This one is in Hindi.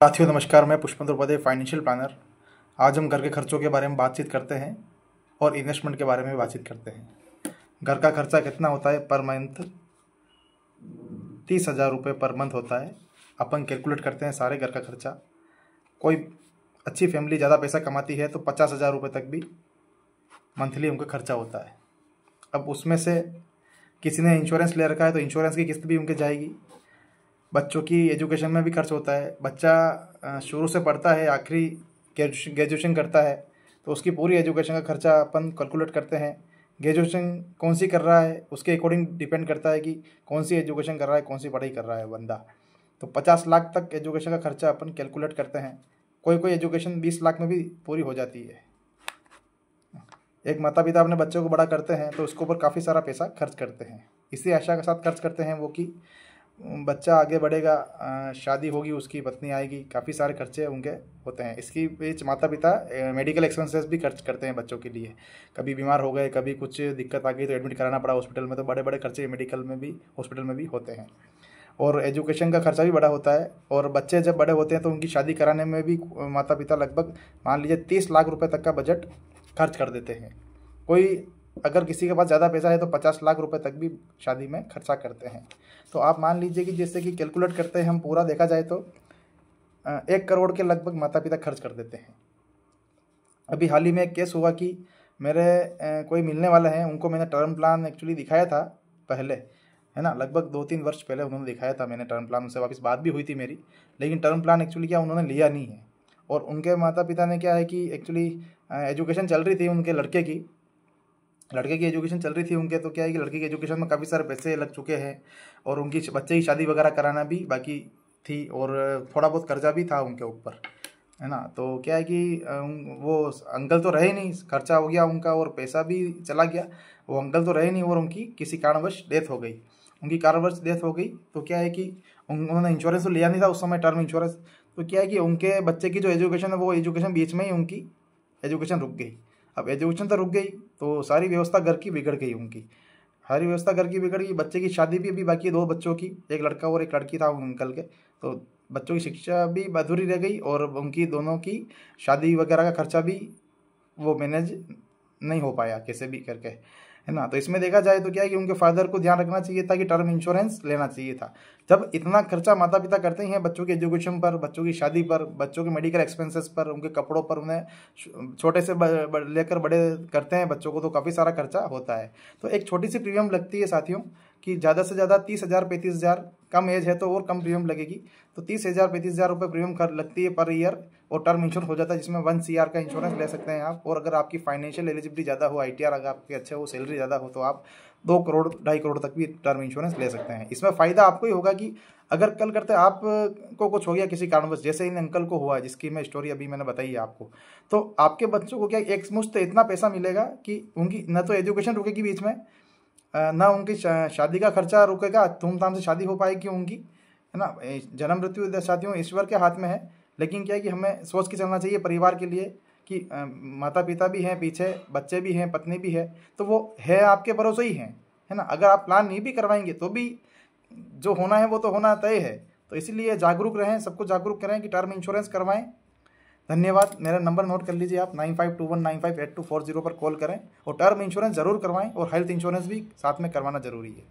साथियों नमस्कार, मैं पुष्पेंद्र उपाध्याय फाइनेंशियल प्लानर। आज हम घर के खर्चों के बारे में बातचीत करते हैं और इन्वेस्टमेंट के बारे में बातचीत करते हैं। घर का खर्चा कितना होता है पर मंथ? 30,000 रुपये पर मंथ होता है। अपन कैलकुलेट करते हैं सारे घर का खर्चा। कोई अच्छी फैमिली ज़्यादा पैसा कमाती है तो 50,000 रुपये तक भी मंथली उनका खर्चा होता है। अब उसमें से किसी ने इंश्योरेंस ले रखा है तो इंश्योरेंस की किस्त भी उनके जाएगी। बच्चों की एजुकेशन में भी खर्च होता है। बच्चा शुरू से पढ़ता है, आखिरी ग्रेजुएशन करता है तो उसकी पूरी एजुकेशन का खर्चा अपन कैलकुलेट करते हैं। ग्रेजुएशन कौन सी कर रहा है उसके अकॉर्डिंग डिपेंड करता है कि कौन सी एजुकेशन कर रहा है, कौन सी पढ़ाई कर रहा है बंदा। तो 50 लाख तक एजुकेशन का खर्चा अपन कैलकुलेट करते हैं। कोई कोई एजुकेशन 20 लाख में भी पूरी हो जाती है। एक माता पिता अपने बच्चों को बड़ा करते हैं तो उसके ऊपर काफ़ी सारा पैसा खर्च करते हैं। इसी आशा के साथ खर्च करते हैं वो कि बच्चा आगे बढ़ेगा, शादी होगी, उसकी पत्नी आएगी, काफ़ी सारे खर्चे उनके होते हैं। इसकी बीच माता पिता मेडिकल एक्सपेंसेस भी खर्च करते हैं बच्चों के लिए। कभी बीमार हो गए, कभी कुछ दिक्कत आ गई तो एडमिट कराना पड़ा हॉस्पिटल में, तो बड़े बड़े खर्चे मेडिकल में भी, हॉस्पिटल में भी होते हैं। और एजुकेशन का खर्चा भी बड़ा होता है। और बच्चे जब बड़े होते हैं तो उनकी शादी कराने में भी माता पिता लगभग मान लीजिए 30 लाख रुपये तक का बजट खर्च कर देते हैं। कोई अगर किसी के पास ज़्यादा पैसा है तो 50 लाख रुपए तक भी शादी में खर्चा करते हैं। तो आप मान लीजिए कि जैसे कि कैलकुलेट करते हैं हम, पूरा देखा जाए तो 1 करोड़ के लगभग माता पिता खर्च कर देते हैं। अभी हाल ही में एक केस हुआ कि मेरे कोई मिलने वाले हैं, उनको मैंने टर्म प्लान एक्चुअली दिखाया था पहले, है ना, लगभग 2-3 वर्ष पहले उन्होंने दिखाया था मैंने टर्म प्लान। उनसे वापस बात भी हुई थी मेरी, लेकिन टर्म प्लान एक्चुअली क्या उन्होंने लिया नहीं है। और उनके माता पिता ने क्या है कि एक्चुअली एजुकेशन चल रही थी उनके लड़के की एजुकेशन चल रही थी उनके, तो क्या है कि लड़की की एजुकेशन में काफ़ी सारे पैसे लग चुके हैं और उनकी बच्चे की शादी वगैरह कराना भी बाकी थी और थोड़ा बहुत कर्जा भी था उनके ऊपर, है ना। तो क्या है कि वो अंकल तो रहे नहीं, खर्चा हो गया उनका और पैसा भी चला गया। वो अंकल तो रहे नहीं और उनकी किसी कारणवश डेथ हो गई। तो क्या है कि उन्होंने इंश्योरेंस तो लिया नहीं था उस समय, टर्म इंश्योरेंस। तो क्या है कि उनके बच्चे की जो एजुकेशन है वो एजुकेशन बीच में ही उनकी एजुकेशन रुक गई। अब एजुकेशन तो रुक गई तो सारी व्यवस्था घर की बिगड़ गई उनकी। सारी व्यवस्था घर की बिगड़ गई। बच्चे की शादी भी अभी बाकी है, 2 बच्चों की, एक लड़का और एक लड़की था उन अंकल के। तो बच्चों की शिक्षा भी अधूरी रह गई और उनकी दोनों की शादी वगैरह का खर्चा भी वो मैनेज नहीं हो पाया कैसे भी करके, है ना। तो इसमें देखा जाए तो क्या है कि उनके फादर को ध्यान रखना चाहिए था कि टर्म इंश्योरेंस लेना चाहिए था। जब इतना खर्चा माता पिता करते हैं बच्चों की एजुकेशन पर, बच्चों की शादी पर, बच्चों के मेडिकल एक्सपेंसेस पर, उनके कपड़ों पर, उन्हें छोटे से लेकर बड़े करते हैं बच्चों को, तो काफ़ी सारा खर्चा होता है। तो एक छोटी सी प्रीमियम लगती है साथियों कि ज़्यादा से ज़्यादा 30,000 35,000, कम एज है तो और कम प्रीमियम लगेगी। तो 30,000 35,000 रुपये प्रीमियम लगती है पर ईयर और टर्म इंश्योरेंस हो जाता है जिसमें 1 CR का इंश्योरेंस ले सकते हैं आप। और अगर आपकी फाइनेंशियल एलिजिबिलिटी ज़्यादा हो, ITR अगर आपके अच्छे हो, सैलरी ज़्यादा हो, तो आप 2 करोड़ 2.5 करोड़ तक भी टर्म इंश्योरेंस ले सकते हैं। इसमें फ़ायदा आपको ही होगा कि अगर कल करते आप को कुछ हो गया किसी कारणवश, जैसे इन अंकल को हुआ जिसकी मैं स्टोरी अभी मैंने बताई है आपको, तो आपके बच्चों को क्या एक मुश्त इतना पैसा मिलेगा कि उनकी न तो एजुकेशन रुकेगी बीच में, ना उनकी शादी का खर्चा रुकेगा, धूमधाम से शादी हो पाएगी उनकी, है ना। जन्म मृत्यु साथियों ईश्वर के हाथ में है, लेकिन क्या है कि हमें सोच के चलना चाहिए परिवार के लिए कि माता पिता भी हैं पीछे, बच्चे भी हैं, पत्नी भी है, तो वो है आपके भरोसे ही है ना। अगर आप प्लान नहीं भी करवाएंगे तो भी जो होना है वो तो होना तय है। तो इसीलिए जागरूक रहें, सबको जागरूक करें कि टर्म इंश्योरेंस करवाएं। धन्यवाद। मेरा नंबर नोट कर लीजिए आप, 9521958240 पर कॉल करें और टर्म इंश्योरेंस जरूर करवाएं और हेल्थ इंश्योरेंस भी साथ में करवाना जरूरी है।